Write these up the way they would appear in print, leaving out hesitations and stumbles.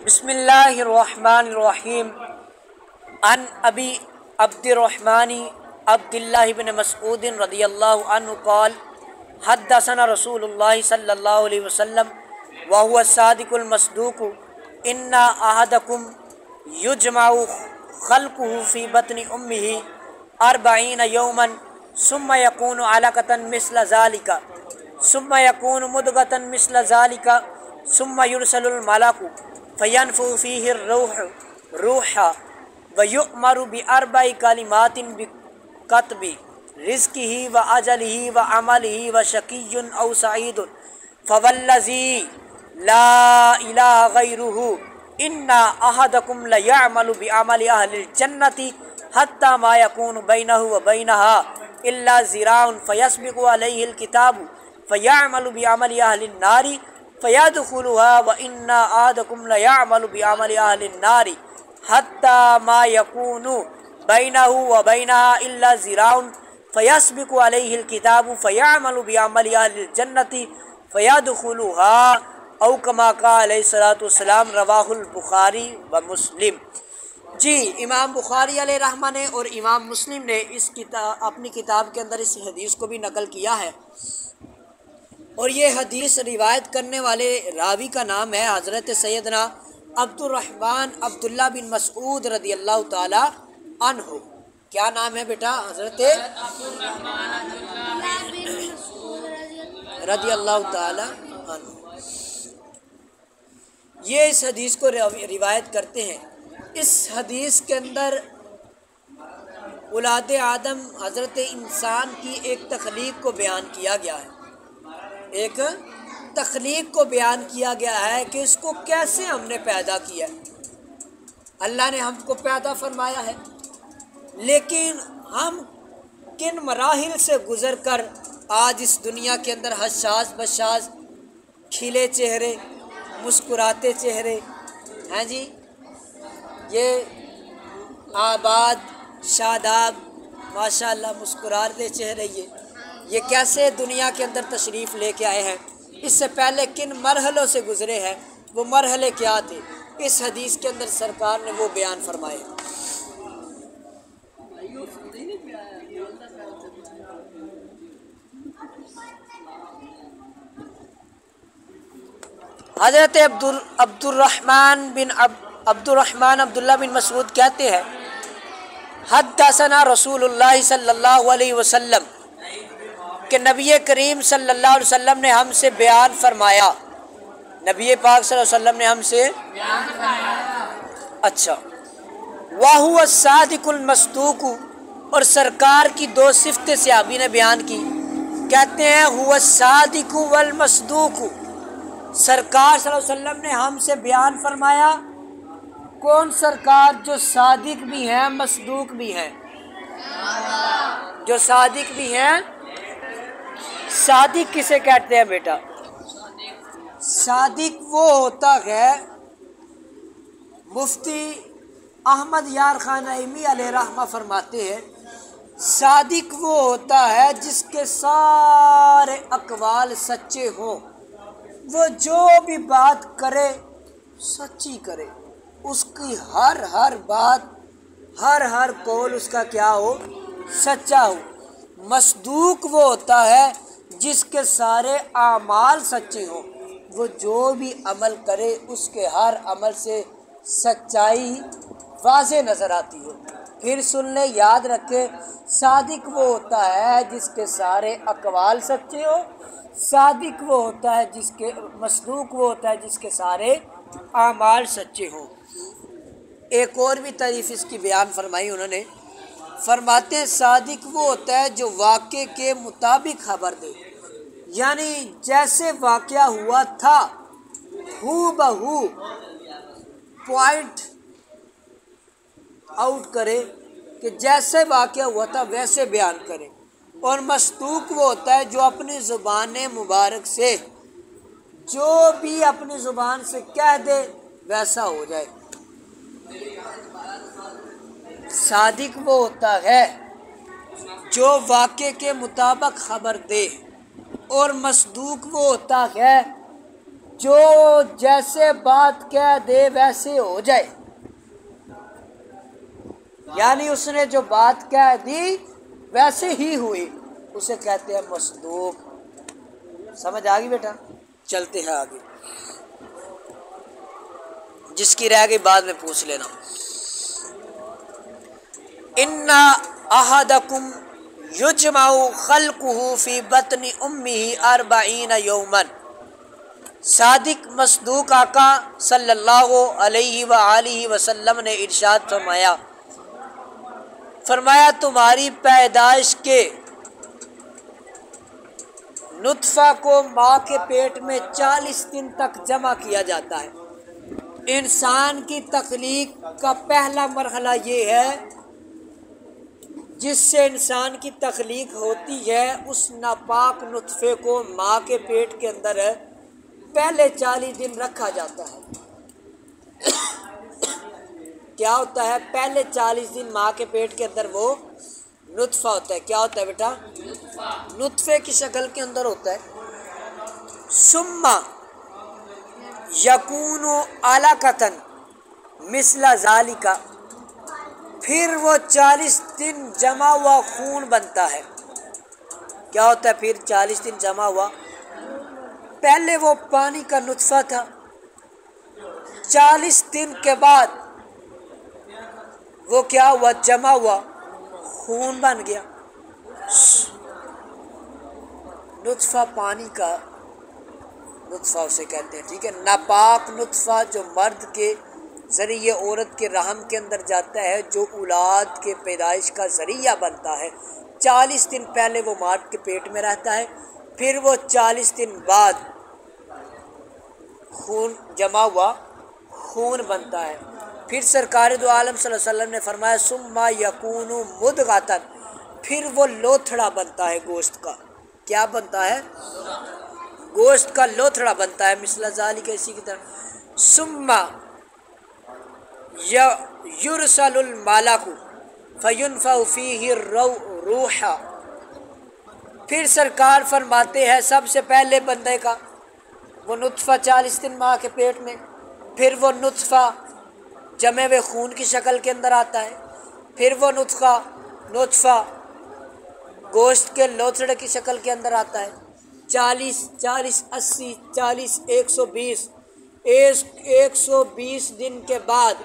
بسم اللہ الرحمن الرحیم عن ابی عبد الرحمن عبد اللہ بن مسعود رضی اللہ عنہ قال حدثنا رسول اللہ صلی اللہ علیہ وسلم وهو الصادق المصدوق ان احدکم یجمع خلقه في بطن امه 40 یوما ثم يكون علقة مثل ذلك ثم يكون مضغة مثل ذلك ثم يرسل الملك فينفخ فيه الروح روحا ويؤمر بأربع كلمات بكتب رزقه وأجله وعمله وشقي أو سعيد فوالذي لا إله غيره إن أحدكم ليعمل بعمل أهل الجنة حتى ما يكون بينه وبينها إلا ذراع فيسبق عليه الكتاب فيعمل بعمل أهل النار فيدخلها وإن أحدكم ليعمل بعمل أهل النار حتى ما يكون بينه وبينها إلا ذراع فيسبق عليه الكتاب فيعمل بعمل أهل الجنة فيدخلها او كما قال علیہ الصلوۃ والسلام رواہ البخاری و مسلم۔ جی امام بخاری علیہ رحمہ نے اور امام مسلم نے اس کتاب اپنی کتاب کے اندر اس حدیث کو بھی نقل کیا ہے، اور یہ حدیث روایت کرنے والے راوی کا نام ہے حضرت سیدنا عبد الرحمن عبداللہ بن مسعود رضی اللہ تعالی عنہ۔ کیا نام ہے بیٹا؟ حضرت رضی اللہ تعالی عنہ۔ یہ اس حدیث کو روایت کرتے ہیں۔ اس حدیث کے اندر اولاد آدم حضرت انسان کی ایک تخلیق کو بیان کیا گیا ہے، ایک تخلیق کو بیان کیا گیا ہے کہ اس کو کیسے ہم نے پیدا کیا ہے۔ اللہ نے ہم کو پیدا فرمایا ہے، لیکن ہم کن مراحل سے گزر کر آج اس دنیا کے اندر حساس بشاس کھلے چہرے مسکراتے چہرے ہیں جی، یہ آباد شاداب ماشاءاللہ مسکراتے چہرے یہ کیسے دنیا کے اندر تشریف لے کے آئے ہیں؟ اس سے پہلے کن مرحلوں سے گزرے ہیں؟ وہ مرحلے کیا تھے؟ اس حدیث کے اندر سرکار نے وہ بیان فرمائے۔ حضرت عبد الرحمن عبداللہ بن مسعود کہتے ہیں حدثنا رسول اللہ صلی اللہ علیہ وسلم کہ نبی کریم صلی اللہ علیہ وسلم نے ہم سے بیان فرمایا، نبی پاک صلی اللہ علیہ وسلم نے ہم سے اچھا وَهُوَ الصَّادِقُ الْمَصْدُوقُ، اور سرکار کی دو صفتیں صحابی نے بیان کی، کہتے ہیں هُوَ الصَّادِقُ وَالْمَصْدُوقُ، سرکار صلی اللہ علیہ وسلم نے ہم سے بیان فرمایا۔ کون سرکار؟ جو صادق بھی ہیں مصدوق بھی ہیں، جو صادق بھی ہیں۔ صادق کسے کہتے ہیں بیٹا؟ صادق وہ ہوتا ہے، مفتی احمد یار خان نعیمی علیہ رحمہ فرماتے ہیں صادق وہ ہوتا ہے جس کے سارے اقوال سچے ہوں، وہ جو بھی بات کرے سچی کرے، اس کی ہر بات ہر قول اس کا کیا ہو؟ سچا ہو۔ مصدوق وہ ہوتا ہے جس کے سارے اعمال سچے ہوں، وہ جو بھی عمل کرے اس کے ہر عمل سے سچائی واضح نظر آتی ہو۔ پھر سن لیں، یاد رکھے، صادق وہ ہوتا ہے جس کے سارے اقوال سچے ہو، صادق وہ ہوتا ہے جس کے مصدوق وہ ہوتا ہے جس کے سارے اعمال سچے ہوں۔ ایک اور بھی تعریف اس کی بیان فرمائی انہوں نے، فرماتے ہیں صادق وہ ہوتا ہے جو واقعے کے مطابق خبر دے، یعنی جیسے واقعہ ہوا تھا ہو بہو پوائنٹ آؤٹ کرے کہ جیسے واقعہ ہوا تھا ویسے بیان کرے۔ اور مصدوق وہ ہوتا ہے جو اپنی زبان مبارک سے جو بھی اپنی زبان سے کہہ دے ویسا ہو جائے۔ صادق وہ ہوتا ہے جو واقعے کے مطابق خبر دے، اور مصدوق وہ ہوتا ہے جو جیسے بات کہہ دے ویسے ہو جائے، یعنی اس نے جو بات کہہ دی ویسے ہی ہوئی، اسے کہتے ہیں مصدوق۔ سمجھ آ گئی بیٹا؟ چلتے ہیں آگے، جس کی رہ گئی بعد میں پوچھ لینا۔ ان احدکم یجمع خلقہ فی بطن امہ 40 یوما، صادق مصدوق آقا صلی اللہ علیہ وآلہ وسلم نے ارشاد فرمایا تمہاری پیدائش کے نطفہ کو ماں کے پیٹ میں 40 دن تک جمع کیا جاتا ہے۔ انسان کی تخلیق کا پہلا مرحلہ یہ ہے، جس سے انسان کی تخلیق ہوتی ہے، اس ناپاک نطفے کو ماں کے پیٹ کے اندر پہلے 40 دن رکھا جاتا ہے۔ کیا ہوتا ہے؟ پہلے 40 دن ماں کے پیٹ کے اندر وہ نطفہ ہوتا ہے۔ کیا ہوتا ہے بیٹا؟ نطفے کی شکل کے اندر ہوتا ہے۔ ثم یکون علقۃ مثل ذالک، پھر وہ 40 دن جمع ہوا خون بنتا ہے۔ کیا ہوتا ہے پھر 40 دن جمع ہوا؟ پہلے وہ پانی کا نطفہ تھا، 40 دن کے بعد وہ کیا ہوا؟ جمع ہوا، خون بن گیا۔ نطفہ پانی کا نطفہ اسے کہتے ہیں، ٹھیک ہے۔ ناپاک نطفہ جو مرد کے ذریعے عورت کے رحم کے اندر جاتا ہے، جو اولاد کے پیدائش کا ذریعہ بنتا ہے، 40 دن پہلے وہ ماں کے پیٹ میں رہتا ہے، پھر وہ 40 دن بعد خون جمع ہوا خون بنتا ہے۔ پھر سرکار دو عالم صلی اللہ علیہ وسلم نے فرمایا ثم یکون مدغۃ، پھر وہ لوتھڑا بنتا ہے گوشت کا۔ کیا بنتا ہے؟ گوشت کا لوتھڑا بنتا ہے، مثل ذالک، اسی کی طرح۔ ثم یرسل الملک فینفخ فیہ الروح، پھر سرکار فرماتے ہیں سب سے پہلے بندے کا وہ نطفہ 40 دن ماں کے پیٹ میں، پھر وہ نطفہ جمے ہوئے خون کی شکل کے اندر آتا ہے، پھر وہ نطفہ گوشت کے لوتھڑے کی شکل کے اندر آتا ہے۔ 40 80 40 120 120 دن کے بعد،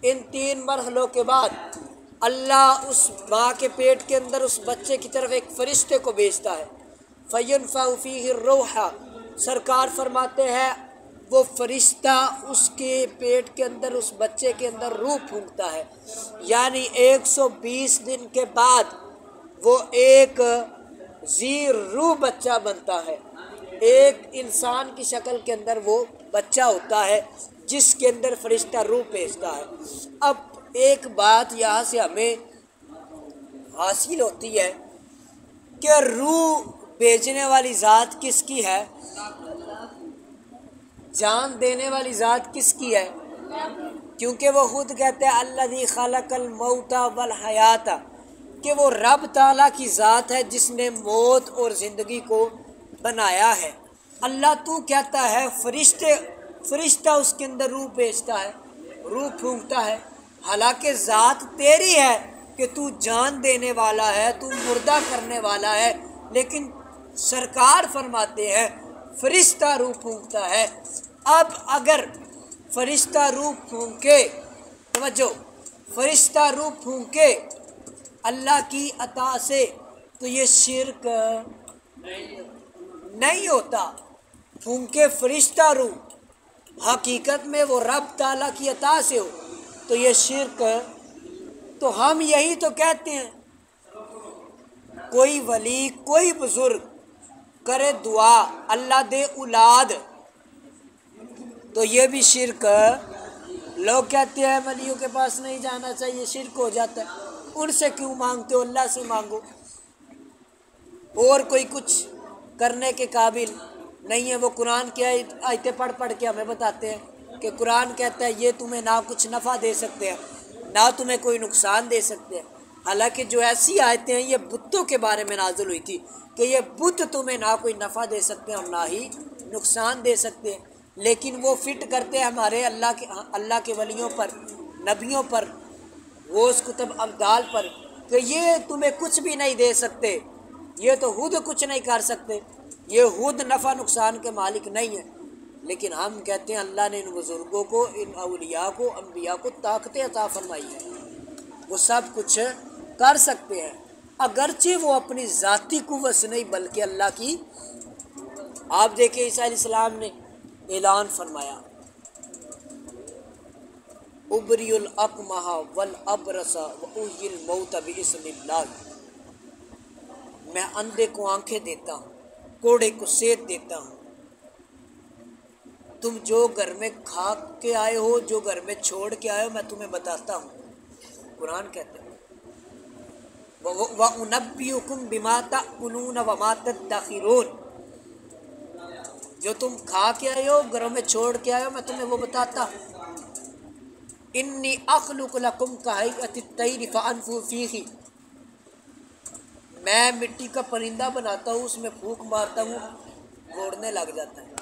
ان 3 مرحلوں کے بعد اللہ اس ماں کے پیٹ کے اندر اس بچے کی طرف ایک فرشتے کو بھیجتا ہے۔ فینفخ فیہ الروح، سرکار فرماتے ہیں وہ فرشتہ اس کے پیٹ کے اندر، اس بچے کے اندر روح پھونکتا ہے، یعنی 120 دن کے بعد وہ ایک ذی روح بچہ بنتا ہے۔ ایک انسان کی شکل کے اندر وہ بچہ ہوتا ہے جس کے اندر فرشتہ روح بھیجتا ہے۔ اب ایک بات یہاں سے ہمیں حاصل ہوتی ہے کہ روح بھیجنے والی ذات کس کی ہے؟ جان دینے والی ذات کس کی ہے؟ کیونکہ وہ خود کہتے ہیں الذی خلق الموت والحیات، کہ وہ رب تعالیٰ کی ذات ہے جس نے موت اور زندگی کو بنایا ہے۔ اللہ تو کہتا ہے فرشتہ اس کے اندر روح بھیجتا ہے، روح پھونکتا ہے، حالانکہ ذات تیری ہے کہ تو جان دینے والا ہے، تو مردہ کرنے والا ہے، لیکن سرکار فرماتے ہیں فرشتہ روح پھونکتا ہے۔ اب اگر فرشتہ روح پھونکے، توجہ، فرشتہ روح پھونکے اللہ کی عطا سے، تو یہ شرک نہیں ہوتا۔ پھونکے فرشتہ روح، حقیقت میں وہ رب تعالیٰ کی عطا سے ہو تو یہ شرک۔ تو ہم یہی تو کہتے ہیں کوئی ولی، کوئی بزرگ کرے دعا اللہ دے اولاد، تو یہ بھی شرک۔ لوگ کہتے ہیں ولیوں کے پاس نہیں جانا چاہیے، شرک ہو جاتا ہے۔ ان سے کیوں مانگتے ہو؟ اللہ سے مانگو۔ اور کوئی کچھ کرنے کے قابل نہیں ہے، وہ قرآن کی آیتیں پڑھ پڑھ کے ہمیں بتاتے ہیں کہ قرآن کہتا ہے یہ تمہیں نہ کچھ نفع دے سکتے ہیں، نہ تمہیں کوئی نقصان دے سکتے ہیں، حالانکہ جو ایسی آیتیں ہیں یہ بتوں کے بارے میں نازل ہوئی تھی کہ یہ بت تمہیں نہ کوئی نفع دے سکتے ہیں اور نہ ہی نقصان دے سکتے ہیں۔ لیکن وہ فٹ کرتے ہیں ہمارے اللہ کے ولیوں پر، نبیوں پر، غوث کتب ابدال پر کہ یہ تمہیں کچھ بھی نہیں دے سکتے، یہ تو خود کچھ نہیں کر سکتے، یہ خود نفع نقصان کے مالک نہیں ہیں۔ لیکن ہم کہتے ہیں اللہ نے ان بزرگوں کو، ان اولیاء کو، انبیاء کو طاقتیں عطا فرمائی ہیں، وہ سب کچھ کر سکتے ہیں، اگرچہ وہ اپنی ذاتی قوت سے نہیں بلکہ اللہ کی۔ آپ دیکھیں عیسیٰ علیہ السلام نے اعلان فرمایا ابری الاقمہ والابرص واحیی الموت باذن اللہ، میں اندھے کو آنکھیں دیتا ہوں، کوڑے کو صحت دیتا ہوں، تم جو گھر میں کھا کے آئے ہو، جو گھر میں چھوڑ کے آئے ہو، میں تمہیں بتاتا ہوں۔ قرآن کہتے ہیں وَأُنَبِّئُكُم بِمَا تَأْكُلُونَ وَمَا تَدَّخِرُونَ، جو تم کھا کے آئے ہو، گھروں میں چھوڑ کے آئے ہو، میں تمہیں وہ بتاتا ہوں۔ انی اخلق لکم کہیئۃ الطیر فانفخوا فیہ، میں مٹی کا پرندہ بناتا ہوں، اس میں پھونک مارتا ہوں، اڑنے لگ جاتا ہے۔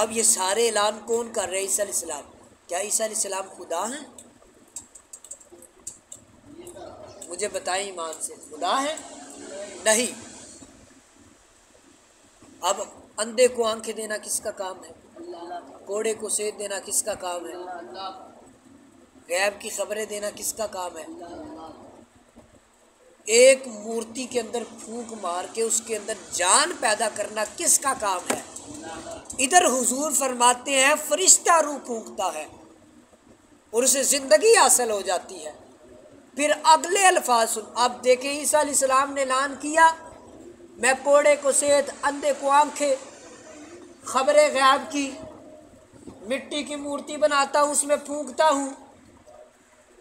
اب یہ سارے اعلان کون کر رہے ہیں؟ عیسیٰ علیہ السلام۔ کیا عیسیٰ علیہ السلام خدا ہیں؟ مجھے بتائیں ایمان سے، خدا ہیں؟ نہیں۔ اب اندھے کو آنکھیں دینا کس کا کام ہے؟ کوڑے کو صحت دینا کس کا کام ہے؟ غیب کی خبریں دینا کس کا کام ہے؟ ایک مورتی کے اندر پھونک مار کے اس کے اندر جان پیدا کرنا کس کا کام ہے؟ ادھر حضور فرماتے ہیں فرشتہ روح پھونکتا ہے اور اسے زندگی حاصل ہو جاتی ہے۔ پھر اگلے الفاظ سن، اب دیکھیں عیسیٰ علیہ السلام نے اعلان کیا میں کوڑے کو صحت، اندھے کو آنکھیں، خبر غیب کی، مٹی کی مورتی بناتا ہوں، اس میں پھونکتا ہوں،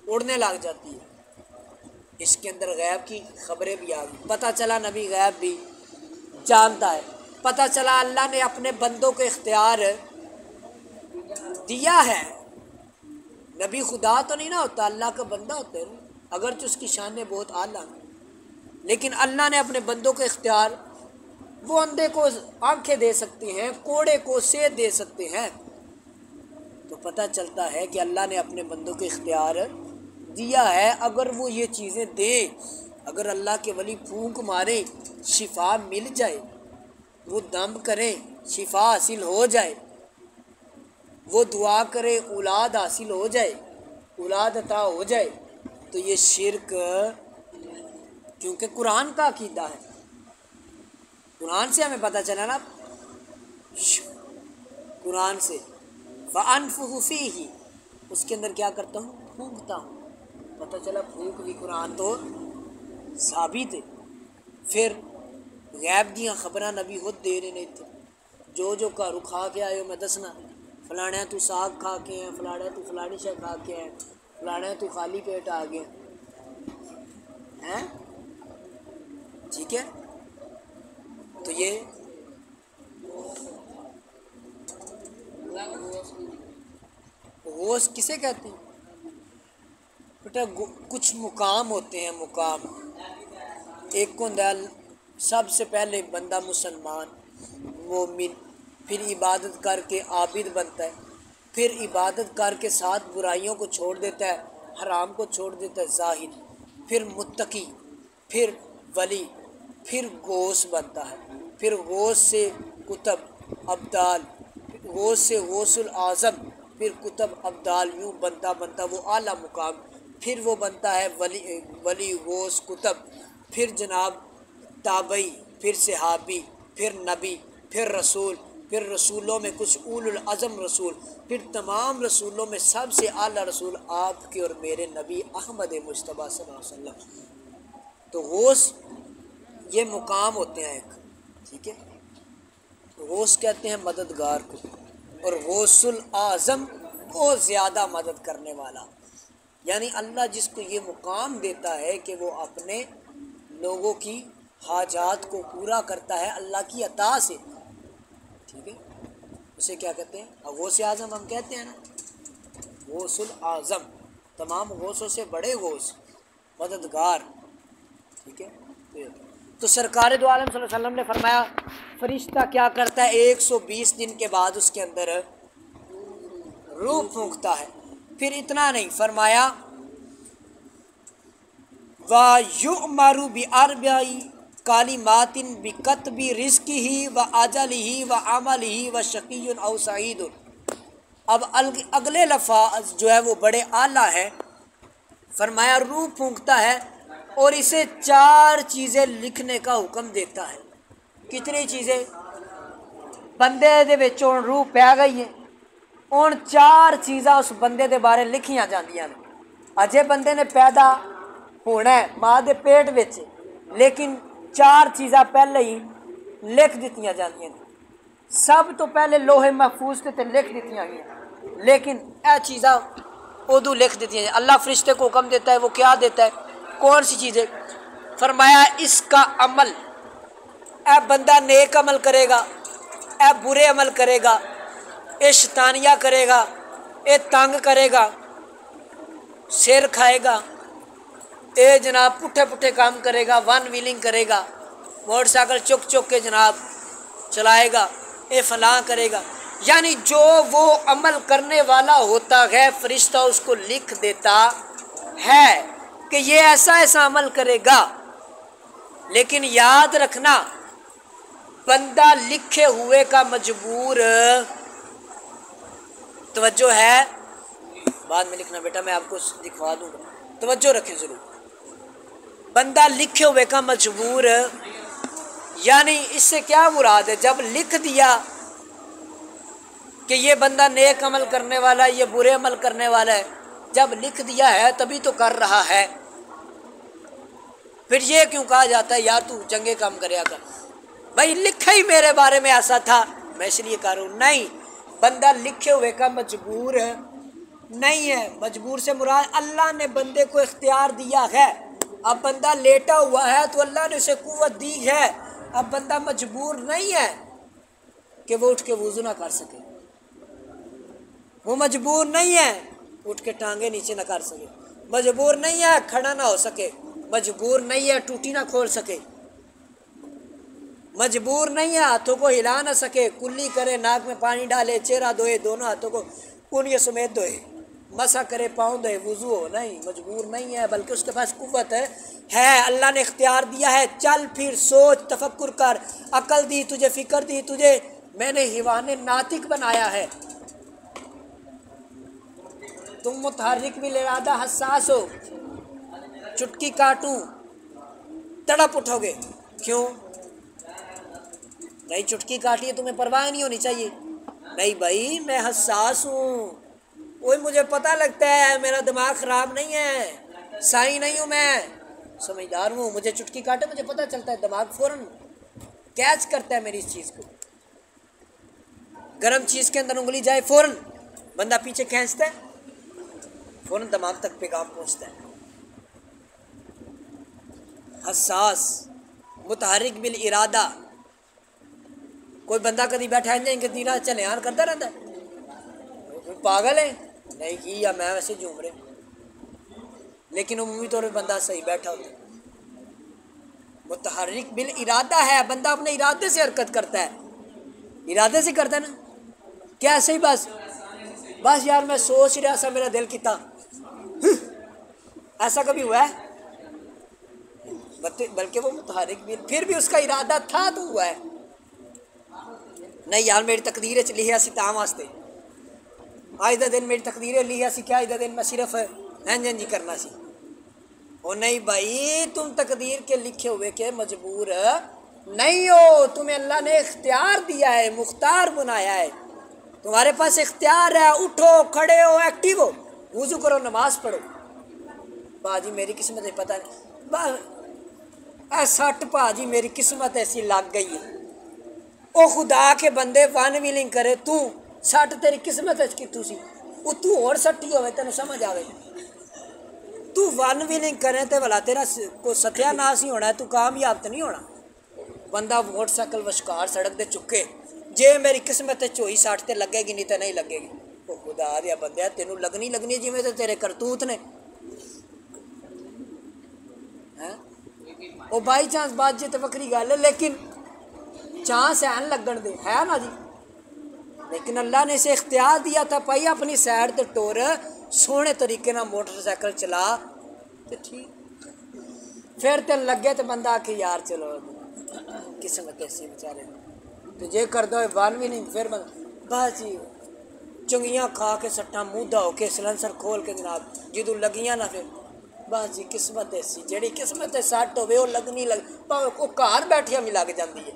اڑنے لگ جاتی ہے۔ اس کے اندر غیب کی خبریں بھی آ گئی، پتہ چلا نبی غیب بھی جانتا ہے، پتہ چلا اللہ نے اپنے بندوں کو اختیار دیا ہے۔ نبی خدا تو نہیں نہ ہوتا، اللہ کا بندہ ہوتا ہے، اگرچہ اس کی شانیں بہت اعلیٰ ہیں، لیکن اللہ نے اپنے بندوں کو اختیار، وہ اندھے کو آنکھیں دے سکتے ہیں، کوڑے کو صحت دے سکتے ہیں، تو پتہ چلتا ہے کہ اللہ نے اپنے بندوں کو اختیار دیا ہے۔ اگر وہ یہ چیزیں دیں، اگر اللہ کے ولی پھونک مارے، شفا مل جائے، وہ دم کریں شفا حاصل ہو جائے، وہ دعا کرے اولاد حاصل ہو جائے، اولاد عطا ہو جائے، تو یہ شرک، کیونکہ قرآن کا عقیدہ ہے، قرآن سے ہمیں پتہ چلا نا، قرآن سے فَأَنفُخُ فِيهِ، اس کے اندر کیا کرتا ہوں؟ پھونکتا ہوں، پتہ چلا پھونک بھی قرآن تو ثابت ہے۔ پھر غیب دیاں خبراں نبی خود دے رہے نہیں تھے، جو گھروں کھا کے آئے ہو میں دسنا، فلانے تو ساگ کھا کے ہیں، فلانے تو فلانی شے کھا کے ہیں، فلانے تو خالی پیٹ آ گئے ہیں، ٹھیک ہے؟ تو یہ غوث کسے کہتے ہیں بیٹا؟ کچھ مقام ہوتے ہیں، مقام ایک کو سب سے پہلے بندہ مسلمان مومن، پھر عبادت کر کے عابد بنتا ہے، پھر عبادت کر کے ساتھ برائیوں کو چھوڑ دیتا ہے، حرام کو چھوڑ دیتا ہے زاہد، پھر متقی، پھر ولی، پھر غوث بنتا ہے، پھر غوث سے کتب ابدال، غوث سے غوث الاعظم، پھر کتب ابدال، یوں بنتا بنتا وہ اعلیٰ مقام، پھر وہ بنتا ہے ولی غوث کتب، پھر جناب تابعی، پھر صحابی، پھر نبی، پھر رسول، پھر رسولوں میں کچھ اول العظم رسول، پھر تمام رسولوں میں سب سے اعلیٰ رسول آپ کے اور میرے نبی احمد مصطفیٰ صلی اللہ علیہ وسلم۔ تو غوث یہ مقام ہوتے ہیں ایک، ٹھیک ہے؟ غوث کہتے ہیں مددگار کو، اور غوث الاعظم بہت زیادہ مدد کرنے والا، یعنی اللہ جس کو یہ مقام دیتا ہے کہ وہ اپنے لوگوں کی حاجات کو پورا کرتا ہے اللہ کی عطا سے، ٹھیک ہے؟ اسے کیا کہتے ہیں؟ غوث اعظم ہم کہتے ہیں نا، غوث الاعظم، تمام غوثوں سے بڑے غوث، مددگار، ٹھیک ہے؟ تو سرکار دو عالم صلی اللہ علیہ وسلم نے فرمایا فرشتہ کیا کرتا ہے 120 دن کے بعد اس کے اندر روح پھونکتا ہے۔ پھر اتنا نہیں، فرمایا وَيُؤْمَرُ بِأَرْبَعِ کَلِمَاتٍ بِكَتْبِ رِزْقِهِ وَأَجَلِهِ وَعَمَلِهِ وَشَقِيٌّ أَوْ سَعِيدٌ۔ اب اگلے لفظ جو ہے وہ بڑے اعلیٰ ہے، فرمایا روح پھونکتا ہے اور اسے 4 چیزیں لکھنے کا حکم دیتا ہے۔ کتنی چیزیں؟ بندے دے وچوں روح پی گئی ہے، ان 4 چیزاں اس بندے دے بارے لکھیاں جاندیاں نے۔ اجے بندے نے پیدا ہونا ہے ماں دے پیٹ وچ، لیکن 4 چیزاں پہلے ہی لکھ دیتیاں جاندیاں نے۔ سب تو پہلے لوہے محفوظ تے لکھ دیتیاں گئی، لیکن اے چیزاں ادو لکھ دیتی ہیں۔ اللہ فرشتے کو حکم دیتا ہے، وہ کیا دیتا ہے؟ کون سی چیزیں؟ فرمایا اس کا عمل، اے بندہ نیک عمل کرے گا، اے برے عمل کرے گا، اے شیطانیہ کرے گا، اے تنگ کرے گا، سیر کھائے گا، اے جناب پٹھے پٹھے کام کرے گا، ون ویلنگ کرے گا، موٹر سائیکل چک چک کے جناب چلائے گا، اے فلاں کرے گا، یعنی جو وہ عمل کرنے والا ہوتا ہے فرشتہ اس کو لکھ دیتا ہے کہ یہ ایسا ایسا عمل کرے گا۔ لیکن یاد رکھنا بندہ لکھے ہوئے کا مجبور، توجہ ہے، بعد میں لکھنا بیٹا میں آپ کو دکھوا دوں گا، توجہ رکھیں ضرور۔ بندہ لکھے ہوئے کا مجبور، یعنی اس سے کیا مراد ہے؟ جب لکھ دیا کہ یہ بندہ نیک عمل کرنے والا ہے، یہ برے عمل کرنے والا ہے، جب لکھ دیا ہے تبھی تو کر رہا ہے۔ پھر یہ کیوں کہا جاتا ہے یار تو چنگے کام کریا کر؟ بھائی لکھا ہی میرے بارے میں ایسا تھا میں اس لیے کروں، نہیں، بندہ لکھے ہوئے کا مجبور نہیں ہے۔ مجبور سے مراد اللہ نے بندے کو اختیار دیا ہے۔ اب بندہ لیٹا ہوا ہے تو اللہ نے اسے قوت دی ہے، اب بندہ مجبور نہیں ہے کہ وہ اٹھ کے وضو نہ کر سکے، وہ مجبور نہیں ہے اٹھ کے ٹانگیں نیچے نہ کر سکے، مجبور نہیں ہے کھڑا نہ ہو سکے، مجبور نہیں ہے ٹوٹی نہ کھول سکے، مجبور نہیں ہے ہاتھوں کو ہلا نہ سکے، کلی کرے، ناک میں پانی ڈالے، چہرہ دھوئے، دونوں ہاتھوں کو کونیے سمیت دھوئے، مسح کرے، پاؤں دھوئے، وضو ہو، نہیں، مجبور نہیں ہے، بلکہ اس کے پاس قوت ہے، اللہ نے اختیار دیا ہے۔ چل پھر، سوچ، تفکر کر، عقل دی تجھے، فکر دی تجھے، میں نے حیوان ناطق بنایا ہے، تم متحرک بھی ارادہ حساس ہو، چٹکی کاٹوں تڑپ اٹھو گے، کیوں؟ نہیں چٹکی کاٹی ہے تمہیں پرواہ نہیں ہونی چاہیے، نہیں بھائی میں حساس ہوں، وہی مجھے پتہ لگتا ہے، میرا دماغ خراب نہیں ہے، سائی نہیں ہوں، میں سمجھدار ہوں، مجھے چٹکی کاٹے مجھے پتہ چلتا ہے، دماغ فوراً کیچ کرتا ہے میری اس چیز کو، گرم چیز کے اندر انگلی جائے فوراً بندہ پیچھے کھینچتا ہے، فوراً دماغ تک پیغام پہنچتا ہے۔ حساس، متحرک بالارادہ، کوئی بندہ کدی بیٹھا ہے کہ دینا چلیان کرتا رہتا ہے، کوئی پاگل ہے نہیں کی یا میں ویسے جھوم رہے، لیکن عمومی طور پہ بندہ صحیح بیٹھا ہوتا ہے، متحرک بالارادہ ہے، بندہ اپنے ارادے سے حرکت کرتا ہے، ارادے سے کرتا ہے نا، کیا ایسے ہی بس یار میں سوچ رہا سا میرا دل کیتا، ایسا کبھی ہوا ہے؟ بلکہ وہ متحرک بھی، پھر بھی اس کا ارادہ تھا تو ہوا ہے، نہیں یار میری تقدیر لکھیا سی تاں واسطے، آج دا دن میری تقدیر لکھیا سی کیا آج دا دن میں صرف انج کرنا سی، وہ نہیں بھائی تم تقدیر کے لکھے ہوئے کے مجبور نہیں ہو، تمہیں اللہ نے اختیار دیا ہے، مختار بنایا ہے، تمہارے پاس اختیار ہے، اٹھو، کھڑے ہو، ایکٹیو ہو، وضو کرو، نماز پڑھو، باجی میری قسمت ہے پتہ نہیں، سٹ باجی میری قسمت ایسی لگ گئی ہے، او خدا کے بندے ون ویلنگ کرے تو سٹ تیری قسمت کی تو سی، وہ تو اور سٹی ہوئے تینوں سمجھ آوے، تو ون ویلنگ کرے تے بھلا تیرا کو ستیا ناس ہی ہونا ہے، تو کامیاب تو نہیں ہونا، بندہ موٹر سائیکل وشکار سڑک دے چکے، جے میری قسمت چوئی سٹ تے لگے گی نہیں تے نہیں لگے گی، وہ خدا دیا بندہ تینوں لگنی جی میں تے تیرے کرتوت نے، وہ بائی چانس بات جی تو وکری گل ہے، لیکن چانس این لگن دے ہے نا جی، لیکن اللہ نے اسے اختیار دیا تھا بھائی اپنی سائڈ تے ٹور سونے طریقے نہ موٹر سائیکل چلا تو ٹھیک، پھر تے لگے تو بندہ آ کے یار چلو قسمت ایسی بیچارے تو جے کر دو بن بھی نہیں، پھر بس جی چنگیاں کھا کے سٹاں مودہ ہو کے سلنسر کھول کے جناب جدوں لگیاں نہ پھر بس جی قسمت ایسی جیڑی قسمت سٹ ہوے وہ لگنی وہ گھر بیٹھیا بھی لگ جاتی ہے،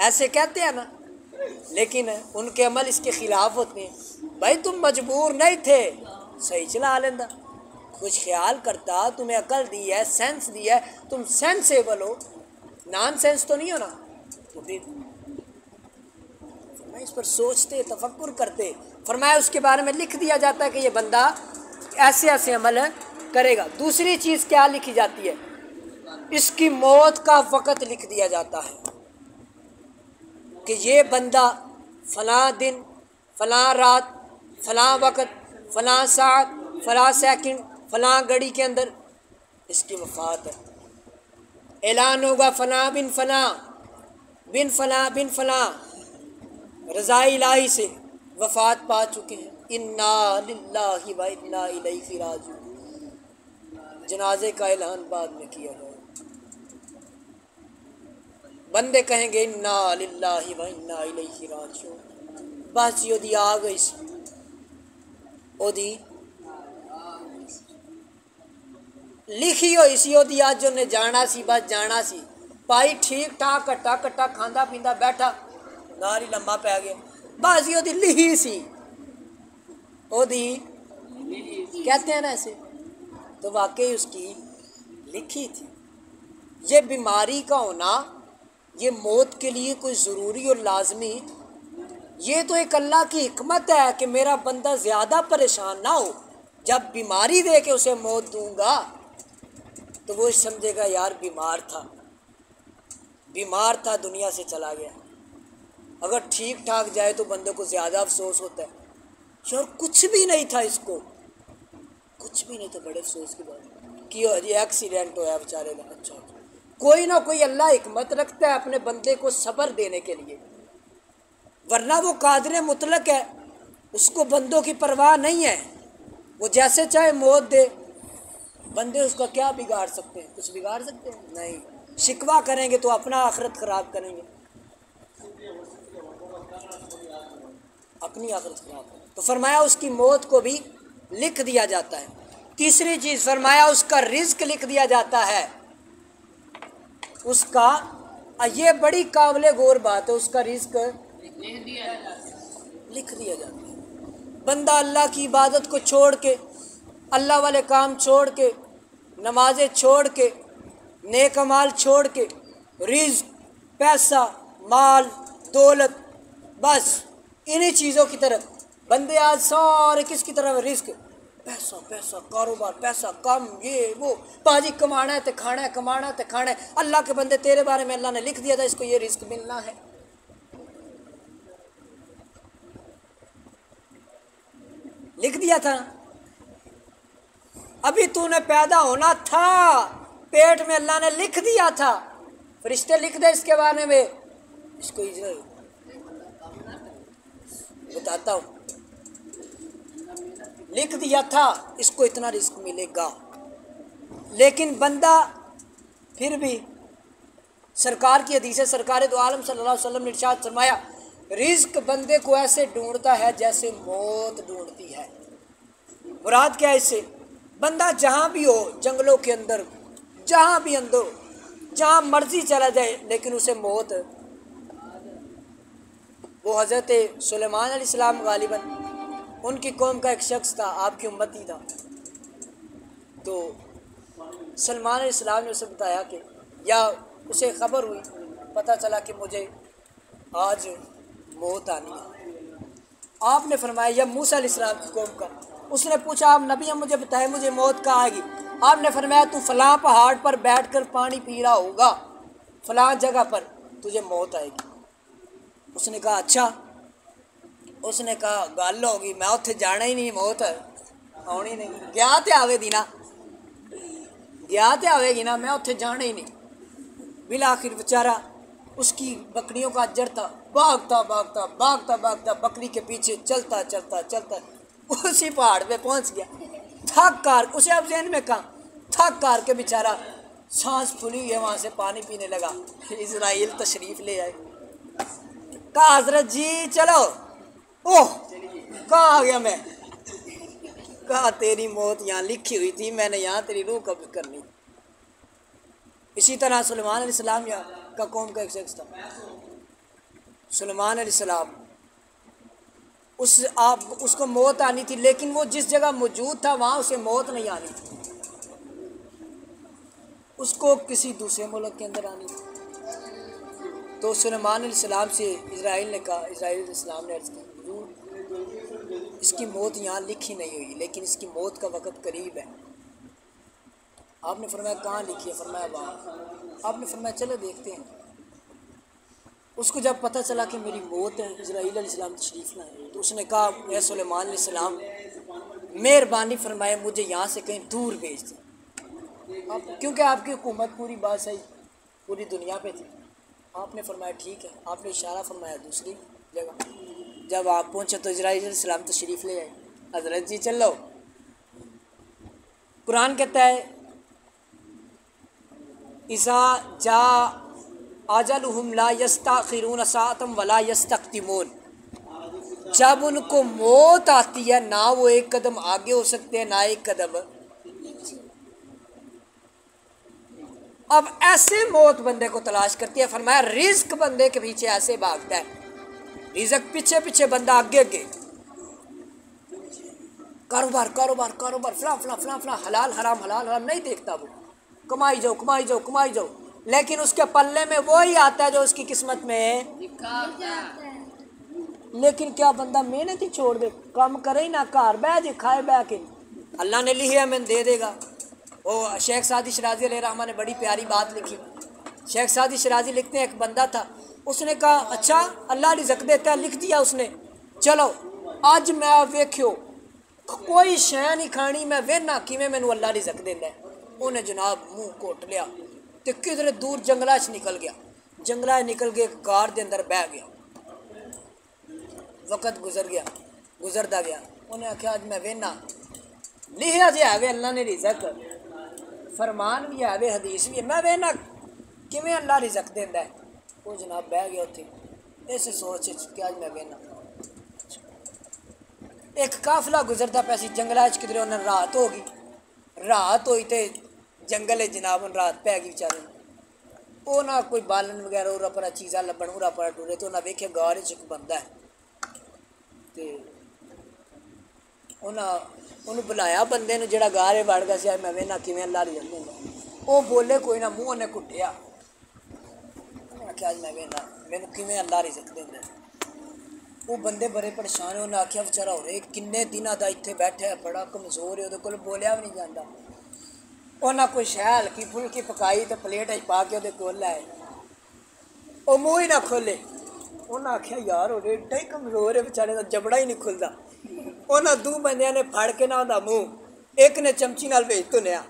ایسے کہتے ہیں نا، لیکن ان کے عمل اس کے خلاف ہوتے ہیں۔ بھائی تم مجبور نہیں تھے، صحیح چلا لینا، کچھ خیال کرتا، تمہیں عقل دی ہے، سینس دی ہے، تم سینسیبل ہو، نان سینس تو نہیں ہو نا، تو پھر فرمایا اس پر سوچتے تفکر کرتے، فرمایا اس کے بارے میں لکھ دیا جاتا ہے کہ یہ بندہ ایسے ایسے عمل کرے گا۔ دوسری چیز کیا لکھی جاتی ہے؟ اس کی موت کا وقت لکھ دیا جاتا ہے کہ یہ بندہ فلاں دن فلاں رات فلاں وقت فلاں ساعت فلاں سیکنڈ فلاں گھڑی کے اندر اس کی وفات ہے، اعلان ہوگا فلاں بن فلاں بن فلاں بن فلاں رضا الہی سے وفات پا چکے ہیں، انا للہ و انا الیہ راجعون، جنازے کا اعلان بعد میں کیا جائے، بندے کہیں گے انا للہ و انا الیہ راجعون، بس یہ دی آ گئی سی او دی لکھی ہوئی سی او دی اج انہیں جانا سی، بس جانا سی پائی ٹھیک ٹھاک کٹا کٹا کھاندا پیندا بیٹھا نال ہی لمبا پی گیا، بس یہ دی لکھی سی او دی کہتے ہیں نا ایسے، تو واقعی اس کی لکھی تھی۔ یہ بیماری کا ہونا یہ موت کے لیے کوئی ضروری اور لازمی، یہ تو ایک اللہ کی حکمت ہے کہ میرا بندہ زیادہ پریشان نہ ہو، جب بیماری دے کے اسے موت دوں گا تو وہ سمجھے گا یار بیمار تھا دنیا سے چلا گیا، اگر ٹھیک ٹھاک جائے تو بندے کو زیادہ افسوس ہوتا ہے، اور کچھ بھی نہیں تھا اس کو، کچھ بھی نہیں تھا، بڑے افسوس کی بات کہ یہ ایکسیڈنٹ ہوا بیچارے کا، اچھا کوئی نہ کوئی اللہ حکمت رکھتا ہے اپنے بندے کو صبر دینے کے لیے، ورنہ وہ قادر مطلق ہے، اس کو بندوں کی پرواہ نہیں ہے، وہ جیسے چاہے موت دے، بندے اس کا کیا بگاڑ سکتے ہیں؟ کچھ بگاڑ سکتے ہیں؟ نہیں، شکوہ کریں گے تو اپنا آخرت خراب کریں گے، اپنی آخرت خراب کریں، تو فرمایا اس کی موت کو بھی لکھ دیا جاتا ہے۔ تیسری چیز فرمایا اس کا رزق لکھ دیا جاتا ہے، اس کا یہ بڑی قابل غور بات ہے، اس کا رزق لکھ دیا جاتا ہے۔ بندہ اللہ کی عبادت کو چھوڑ کے، اللہ والے کام چھوڑ کے، نمازیں چھوڑ کے، نیک اعمال چھوڑ کے، رزق پیسہ مال دولت بس انہی چیزوں کی طرف بندے آج سارے کس کی طرف؟ رزق، پیسہ پیسہ کاروبار، پیسہ کم یہ وہ، باجی کمانا ہے تو کھانا ہے، کمانا ہے تو کھانا ہے، اللہ کے بندے تیرے بارے میں اللہ نے لکھ دیا تھا اس کو یہ رزق ملنا ہے، لکھ دیا تھا، ابھی تو نے پیدا ہونا تھا پیٹ میں اللہ نے لکھ دیا تھا، فرشتے لکھ دے اس کے بارے میں، اس کو بتاتا ہوں، لکھ دیا تھا اس کو اتنا رزق ملے گا، لیکن بندہ پھر بھی سرکار کی حدیث ہے، سرکار دو عالم صلی اللہ علیہ وسلم نے ارشاد فرمایا رزق بندے کو ایسے ڈھونڈتا ہے جیسے موت ڈھونڈتی ہے، مراد کیا ہے اس سے؟ بندہ جہاں بھی ہو، جنگلوں کے اندر جہاں بھی اندر جہاں مرضی چلا جائے، لیکن اسے موت، وہ حضرت سلیمان علیہ السلام غالباً ان کی قوم کا ایک شخص تھا، آپ کی امتی تھا، تو سلمان علیہ السلام نے اسے بتایا کہ یا اسے خبر ہوئی، پتہ چلا کہ مجھے آج موت آنی ہے، آپ نے فرمایا یا موسیٰ علیہ السلام کی قوم کا، اس نے پوچھا آپ نبی ہم مجھے بتائیں مجھے موت کہاں آئے گی؟ آپ نے فرمایا تو فلاں پہاڑ پر بیٹھ کر پانی پی رہا ہوگا، فلاں جگہ پر تجھے موت آئے گی۔ اس نے کہا اچھا، اس نے کہا گل ہوگی میں اتنے جانا ہی نہیں، موت آنی نہیں، گیا تے آوے دی نا، گیا تو آئے گی نا، میں اتنے جانا ہی نہیں۔ بالآخر بیچارہ اس کی بکریوں کا اجر تھا، بھاگتا بھاگتا بھاگتا بھاگتا بکری کے پیچھے چلتا چلتا چلتا اسی پہاڑ پہ پہنچ گیا۔ تھک کار اسے اب ذہن میں کہا، تھک کار کے بیچارہ سانس پھولی ہوئی ہے، وہاں سے پانی پینے لگا۔ اسرائیل تشریف لے آئے، کہا حضرت جی چلو۔ اوہ کہاں آ گیا میں؟ کہا تیری موت یہاں لکھی ہوئی تھی، میں نے یہاں تیری روح قبض کرنی۔ اسی طرح سلیمان علیہ السلام کا قوم کا ایک شخص تھا، سلیمان علیہ السلام، اس کو موت آنی تھی، لیکن وہ جس جگہ موجود تھا وہاں اسے موت نہیں آنی تھی، اس کو کسی دوسرے ملک کے اندر آنی تھی۔ تو سلیمان علیہ السلام سے اسرائیل نے کہا، اسرائیل علیہ السلام نے عرض کی حضور اس کی موت یہاں لکھی نہیں ہوئی، لیکن اس کی موت کا وقت قریب ہے۔ آپ نے فرمایا کہاں لکھی ہے؟ فرمایا وہاں۔ آپ نے فرمایا چلو دیکھتے ہیں۔ اس کو جب پتہ چلا کہ میری موت ہے، اسرائیل علیہ السلام تشریف لائے، تو اس نے کہا اے سلیمان علیہ السلام مہربانی فرمائے مجھے یہاں سے کہیں دور بھیج دیں، کیونکہ آپ کی حکومت پوری بات صحیح پوری دنیا پہ تھی۔ آپ نے فرمایا ٹھیک ہے۔ آپ نے اشارہ فرمایا دوسری جگہ۔ جب آپ پہنچے تو اسرائیل علیہ السلام تشریف لے آئے، حضرت جی چلو۔ قرآن کہتا ہے اذا جاء اجلہم لا یستاخرون ساعۃ ولا یستقدمون، جب ان کو موت آتی ہے نہ وہ ایک قدم آگے ہو سکتے ہیں نہ ایک قدم۔ اب ایسے موت بندے کو تلاش کرتی ہے، فرمایا رزق بندے کے پیچھے ایسے بھاگتا ہے، رزق پیچھے پیچھے بندہ آگے آگے، کاروبار کاروبار کاروبار فلاں فلاں فلاں فلاں، حلال حرام نہیں دیکھتا، وہ کمائی جاؤ کمائی جاؤ کمائی جاؤ، لیکن اس کے پلے میں وہی آتا ہے جو اس کی قسمت میں ہے۔ لیکن کیا بندہ محنت ہی چھوڑ دے، کام کرے ہی نہ، کار بہ جے کھائے بہ کے، اللہ نے لکھی ہے میں دے دے گا۔ وہ شیخ سعدی شرازی علیہ رحمہ نے بڑی پیاری بات لکھی۔ شیخ سعدی شرازی لکھتے ہیں ایک بندہ تھا، اس نے کہا اچھا اللہ رزق دیتا ہے، لکھ دیا اس نے، چلو اج میں ویکھیو کوئی شے نہیں کھانی، میں وینا کیویں مینوں اللہ رزق دیندا ہے۔ انہیں جناب منہ گھٹ لیا تے کدھر دور جنگلہ چ نکل گیا، جنگلہ نکل کے غار دے اندر بہ گیا۔ وقت گزردا گیا، انہیں آخیا اج میں وینا لکھیا جی ہے اللہ نے رزق، فرمان بھی ہے حدیث بھی ہے، میں وینا کیویں اللہ رزق دیندا ہے۔ وہ جناب بہ گیا اتنے اس سوچ کہ اج میں وینا۔ ایک قافلہ گزرتا پیا سی جنگلہ چ، کدھر انہیں رات ہو گئی، رات ہوئی تے جنگل جناب رات پی گئی بیچارے، وہ نہ کوئی بالن وغیرہ ارا پرا چیزاں لبن، ارا پرا ٹورے، تو انہیں ویکھے غار چ ایک بندہ ہے، تے انہوں بلایا بندے نو جڑا غار وڑ گیا سی، میں وینا کیویں اللہ رزق دیندا، وہ بولے کوئی نہ، منہ انہیں کٹیا، انہیں آخیا اج میں وینا مینوں کیویں اللہ رزق دیندا ہے۔ وہ بندے بڑے پریشان ہیں، انہیں آخیا بیچارہ ہو رہے کنے دنوں کا اتنے بیٹھا ہے، بڑا کمزور ہے، وہ کول بولیا بھی نہیں جاتا۔ انہیں کوئی شے ہلکی پھلکی پکائی تو پلیٹ پا کے وہ کول لائے، وہ منہ ہی نہ کھولے۔ انہیں آخیا یار ہو رہے ایڈا ہی کمزور ہے بیچارے کا، جبڑا ہی نہیں کھلتا۔ انہیں دو بندیاں نے پھڑ کے نہ انہوں منہ، ایک نے چمچی نال بھیج تنیا،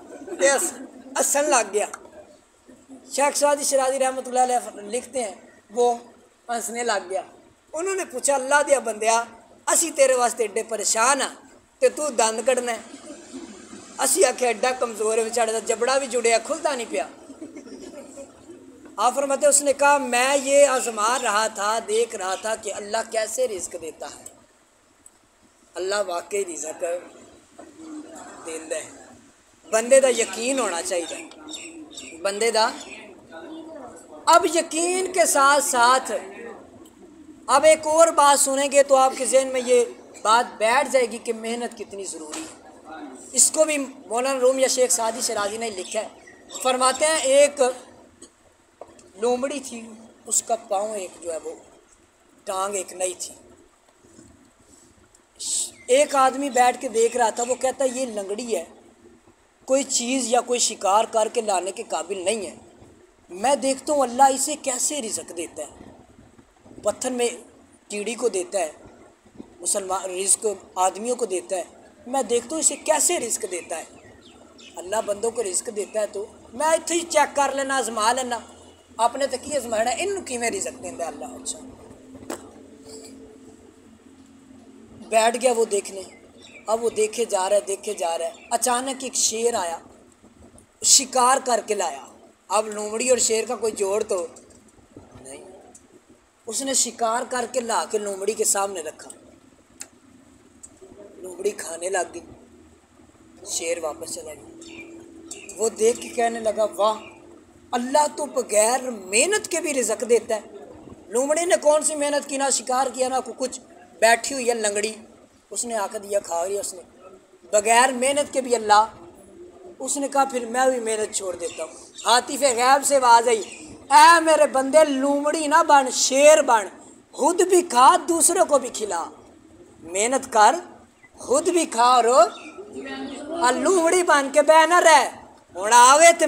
ہسن لگ گیا۔ شیخ سعدی شرازی رحمۃ اللہ علیہ لکھتے ہیں وہ ہنسنے لگ گیا۔ انہوں نے پوچھا اللہ دیا بندیا اسی تیرے واسطے ایڈے پریشان ہاں تے تو دند کڈنا ہے؟ اسی آخیا ایڈا کمزور ہے بیچارے کا، جبڑا بھی جڑیا کھلتا نہیں پیا۔ آپ فرماتے اس نے کہا میں یہ آزما رہا تھا، دیکھ رہا تھا کہ اللہ کیسے رزق دیتا ہے۔ اللہ واقعی رزق دیندا ہے، بندے دا یقین ہونا چاہیے، بندے دا۔ اب یقین کے ساتھ ساتھ اب ایک اور بات سنیں گے تو آپ کے ذہن میں یہ بات بیٹھ جائے گی کہ محنت کتنی ضروری ہے۔ اس کو بھی مولانا روم یا شیخ سعدی شرازی نے لکھا ہے، فرماتے ہیں ایک لومڑی تھی، اس کا پاؤں ایک جو ہے وہ ٹانگ ایک نہیں تھی۔ ایک آدمی بیٹھ کے دیکھ رہا تھا، وہ کہتا ہے یہ لنگڑی ہے، کوئی چیز یا کوئی شکار کر کے لانے کے قابل نہیں ہے، میں دیکھتا ہوں اللہ اسے کیسے رزق دیتا ہے، پتھر میں کیڑی کو دیتا ہے، مسلمان رزق آدمیوں کو دیتا ہے، میں دیکھتا ہوں اسے کیسے رزق دیتا ہے۔ اللہ بندوں کو رزق دیتا ہے تو میں اتنے ہی چیک کر لینا آزما لینا اپنے تک ہی آزمانا ان کی میں رزق دینا اللہ اچھا بیٹھ گیا وہ دیکھنے اب وہ دیکھے جا رہا ہے اچانک ایک شیر آیا شکار کر کے لایا اب لومڑی اور شیر کا کوئی جوڑ تو نہیں اس نے شکار کر کے لا کے لومڑی کے سامنے رکھا لومڑی کھانے لگ گئی شیر واپس چلا گیا وہ دیکھ کے کہنے لگا واہ اللہ تو بغیر محنت کے بھی رزق دیتا ہے لومڑی نے کون سی محنت کی نہ شکار کیا نہ کچھ بیٹھی ہوئی ہے لنگڑی اس نے آ کے دیا کھا لیا اس نے بغیر محنت کے بھی اللہ اس نے کہا پھر میں بھی محنت چھوڑ دیتا ہوں عاطف غیب سے آواز آئی اے میرے بندے لومڑی نہ بن شیر بن خود بھی کھا دوسروں کو بھی کھلا محنت کر خود بھی کھا اور لومڑی بن کے بہ نہ رہ ہوں آوے تو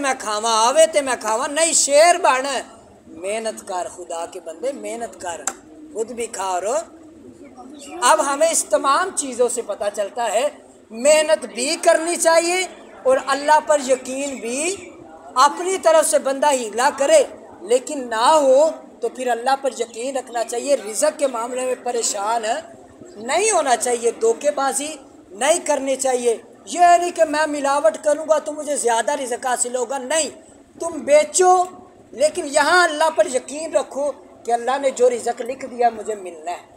میں کھاواں نہیں شیر بن محنت کر خدا کے بندے محنت کر خود بھی کھا اور اب ہمیں اس تمام چیزوں سے پتہ چلتا ہے محنت بھی کرنی چاہیے اور اللہ پر یقین بھی اپنی طرف سے بندہ ہیلا کرے لیکن نہ ہو تو پھر اللہ پر یقین رکھنا چاہیے رزق کے معاملے میں پریشان نہیں ہونا چاہیے دھوکے بازی نہیں کرنی چاہیے یہ نہیں کہ میں ملاوٹ کروں گا تو مجھے زیادہ رزق حاصل ہوگا نہیں تم بیچو لیکن یہاں اللہ پر یقین رکھو کہ اللہ نے جو رزق لکھ دیا مجھے ملنا ہے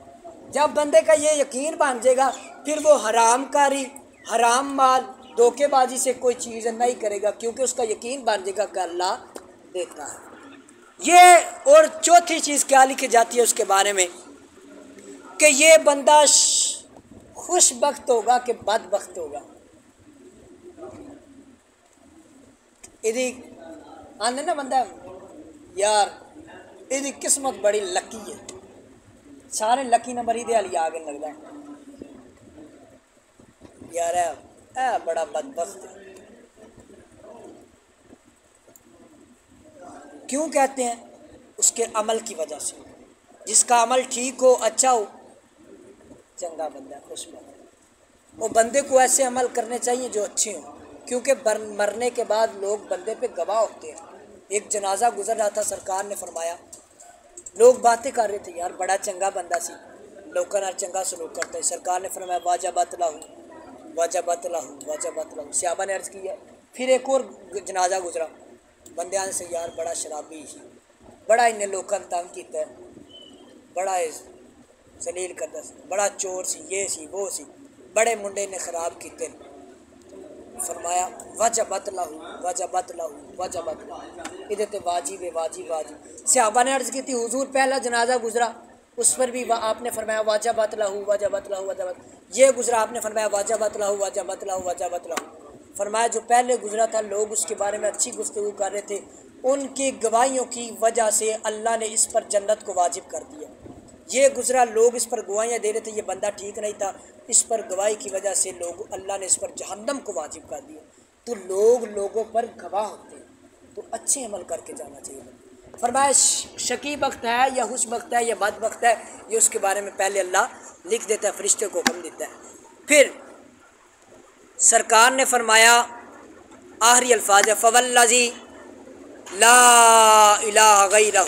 جب بندے کا یہ یقین بن جائے گا پھر وہ حرام کاری حرام مال دھوکے بازی سے کوئی چیز نہیں کرے گا کیونکہ اس کا یقین بن جائے گا کہ اللہ دیتا ہے یہ اور چوتھی چیز کیا لکھی جاتی ہے اس کے بارے میں کہ یہ بندہ خوش بخت ہوگا کہ بد بخت ہوگا یہ آنے نا بندہ یار یہ قسمت بڑی لکی ہے سارے لکی نمبر ہی دے آگے لگتا ہے یار اے بڑا بدبخت ہے کیوں کہتے ہیں اس کے عمل کی وجہ سے جس کا عمل ٹھیک ہو اچھا ہو چنگا بندہ خوش بندہ وہ بندے کو ایسے عمل کرنے چاہیے جو اچھے ہوں کیونکہ مرنے کے بعد لوگ بندے پہ گواہ ہوتے ہیں ایک جنازہ گزر رہا تھا سرکار نے فرمایا لوگ باتیں کر رہے تھے یار بڑا چنگا بندہ سی لوگوں نال چنگا سلوک کرتا ہے سرکار نے فرمایا واجبت لہو صحابہ نے عرض کیا پھر ایک اور جنازہ گزرا بندیاں سے یار بڑا شرابی سی بڑا انہیں لوگوں نے تنگ کیتا ہے بڑا ذلیل کرتا سی بڑا چور سی یہ سی وہ سی بڑے منڈے نے خراب کیتے فرمایا واجبت لہو ادھر تے واجب صحابہ نے عرض کی تھی حضور پہلا جنازہ گزرا اس پر بھی آپ نے فرمایا واجبت لہو یہ گزرا آپ نے فرمایا واجبت لہو فرمایا جو پہلے گزرا تھا لوگ اس کے بارے میں اچھی گفتگو کر رہے تھے ان کی گواہیوں کی وجہ سے اللہ نے اس پر جنت کو واجب کر دیا یہ گزرا لوگ اس پر گواہیاں دے رہے تھے یہ بندہ ٹھیک نہیں تھا اس پر گواہی کی وجہ سے اللہ نے اس پر جہنم کو واجب کر دیا تو لوگوں پر گواہ ہوتے ہیں تو اچھے عمل کر کے جانا چاہیے فرمایا شقی بخت ہے یا خوش بخت ہے یا بد بخت ہے یہ اس کے بارے میں پہلے اللہ لکھ دیتا ہے فرشتے کو حکم دیتا ہے پھر سرکار نے فرمایا آخری الفاظ ہے فوالذی لا الہ غیرہ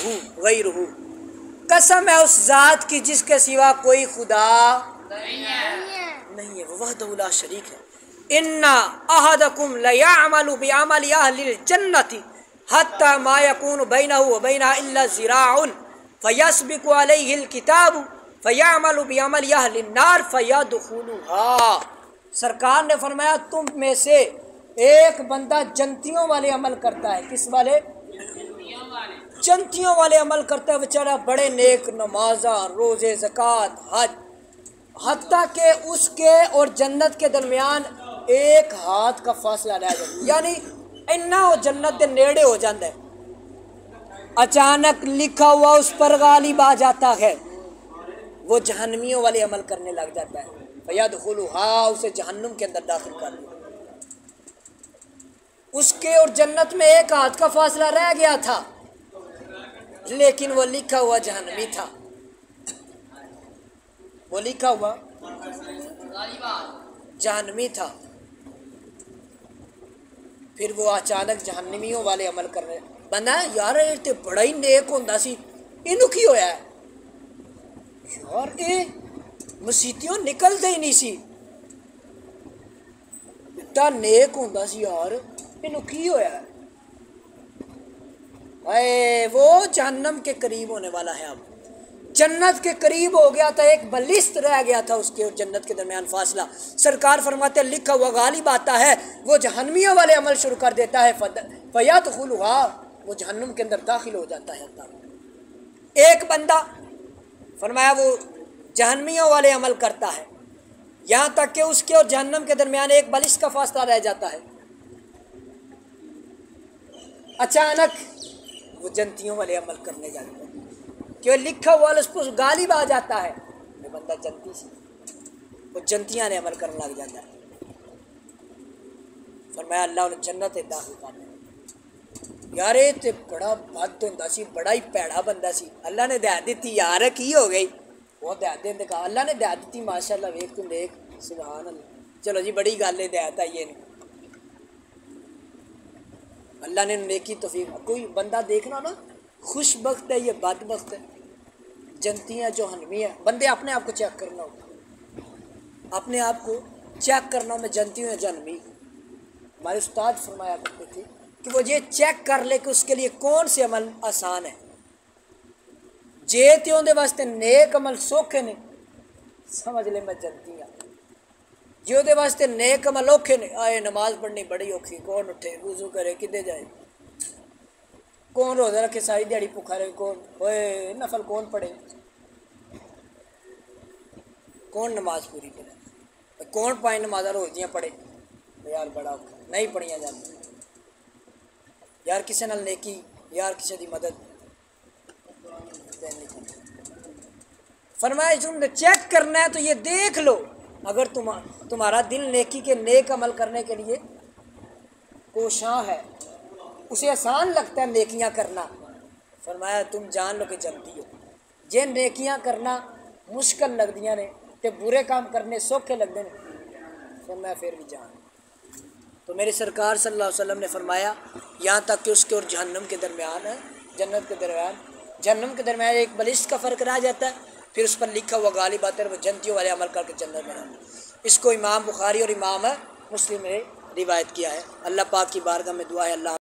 قسم ہے اس ذات کی جس کے سوا کوئی خدا نہیں ہے وہ وحدہ لا شریک ہے ان احدکم لیعمل بعمل اہل الجنۃ حتی ما یکون بینہ وبینہا الا ذراع فیسبق علیہ الکتاب فیعمل بعمل اہل النار فیدخلها سرکار نے فرمایا تم میں سے ایک بندہ جنتیوں والے عمل کرتا ہے کس والے جنتیوں والے عمل کرتا ہے بیچارہ بڑے نیک نمازاں روزے زکوٰۃ حج حتیٰ کہ اس کے اور جنت کے درمیان ایک ہاتھ کا فاصلہ رہ جاتا ہے یعنی اتنا وہ جنت دے نیڑے ہو جاتا ہے اچانک لکھا ہوا اس پر غالب آ جاتا ہے وہ جہنمیوں والے عمل کرنے لگ جاتا ہے فیدخلها اسے جہنم کے اندر داخل کر دیا اس کے اور جنت میں ایک ہاتھ کا فاصلہ رہ گیا تھا لیکن وہ لکھا ہوا جہنمی تھا وہ لکھا ہوا جہنمی تھا پھر وہ اچانک جہنمیوں والے عمل کرنے بندہ یار یہ تو بڑا ہی نیک ہوتا سی، اینو کی ہویا ہے یار، یہ مسیتیوں نکلتے ہی نہیں سی، اتنا نیک ہوتا سی یار، اینو کی ہویا ہے؟ اے وہ جہنم کے قریب ہونے والا ہے، اب جنت کے قریب ہو گیا تھا، ایک بلست رہ گیا تھا اس کے اور جنت کے درمیان فاصلہ۔ سرکار فرماتے ہیں لکھا ہوا غالب آتا ہے، وہ جہنمیوں والے عمل شروع کر دیتا ہے، فَيَدْخُلُهَا، وہ جہنم کے اندر داخل ہو جاتا ہے۔ ایک بندہ فرمایا وہ جہنمیوں والے عمل کرتا ہے، یہاں تک کہ اس کے اور جہنم کے درمیان ایک بلست کا فاصلہ رہ جاتا ہے، اچانک وہ جنتیوں والے عمل کرنے جاتا ہے، کہ لکھا ہوا اس پر غالب آ جاتا ہے، وہ بندہ جنتی سی، وہ جنتیاں نے عمل کرنے لگ جاتا ہے۔ فرمایا اللہ انہیں جنت داخل کرنا، یار یہ تو بڑا بد ہوتا سی، بڑا ہی پیڑا بندہ سی، اللہ نے دیا دیتی یار کی ہو گئی، وہ دیا دے کہا اللہ نے دیا دیتی ماشاء اللہ، ویک تم دیکھ سبحان اللہ، چلو جی بڑی گل ہے دیا یہ نہیں، اللہ نے نیکی توفیق۔ کوئی بندہ دیکھنا نا خوش بخت ہے یہ بد بخت ہے، جنتیاں جہنمیاں، بندے اپنے آپ کو چیک کرنا ہو، اپنے آپ کو چیک کرنا ہو میں جنتی ہوں یا جہنمی۔ ہمارے استاد فرمایا کرتے تھے کہ وہ یہ چیک کر لے کہ اس کے لیے کون سے عمل آسان ہے، جے تیوں دے واسطے نیک عمل سوکھے نے سمجھ لے میں جنتی ہوں، جو دے واسطے نیک عمل اوکھے نے، آئے نماز پڑھنی بڑی اوکھی، کون اٹھے وضو کرے کدے جائے، کون روزہ رکھے ساری دیہڑی بھوکا رہے، کون ہوئے نفل کون پڑھے، کون نماز پوری پڑھے، کون پانچ نمازاں روزیاں پڑھے، یار بڑا اوکھا نہیں پڑھیاں جاتی، یار کسی نال نیکی، یار کسی دی مدد فرمایا تم نے چیک کرنا ہے تو یہ دیکھ لو، اگر تمہارا دل نیکی کے نیک عمل کرنے کے لیے کوشاں ہے، اسے آسان لگتا ہے نیکیاں کرنا، فرمایا تم جان لو کہ جنتی ہو، جے نیکیاں کرنا مشکل لگدیاں نے تے برے کام کرنے سوکھے لگتے ہیں، فرمایا پھر بھی جان۔ تو میرے سرکار صلی اللہ علیہ وسلم نے فرمایا یہاں تک کہ اس کے اور جہنم کے درمیان ہے، جنت کے درمیان جہنم کے درمیان ایک بلست کا فرق رہ جاتا ہے، پھر اس پر لکھا ہوا غالب آتا ہے وہ جنتیوں والے عمل کر کے جنت میں رہنا۔ اس کو امام بخاری اور امام مسلم نے روایت کیا ہے۔ اللہ پاک کی بارگاہ میں دعا ہے اللہ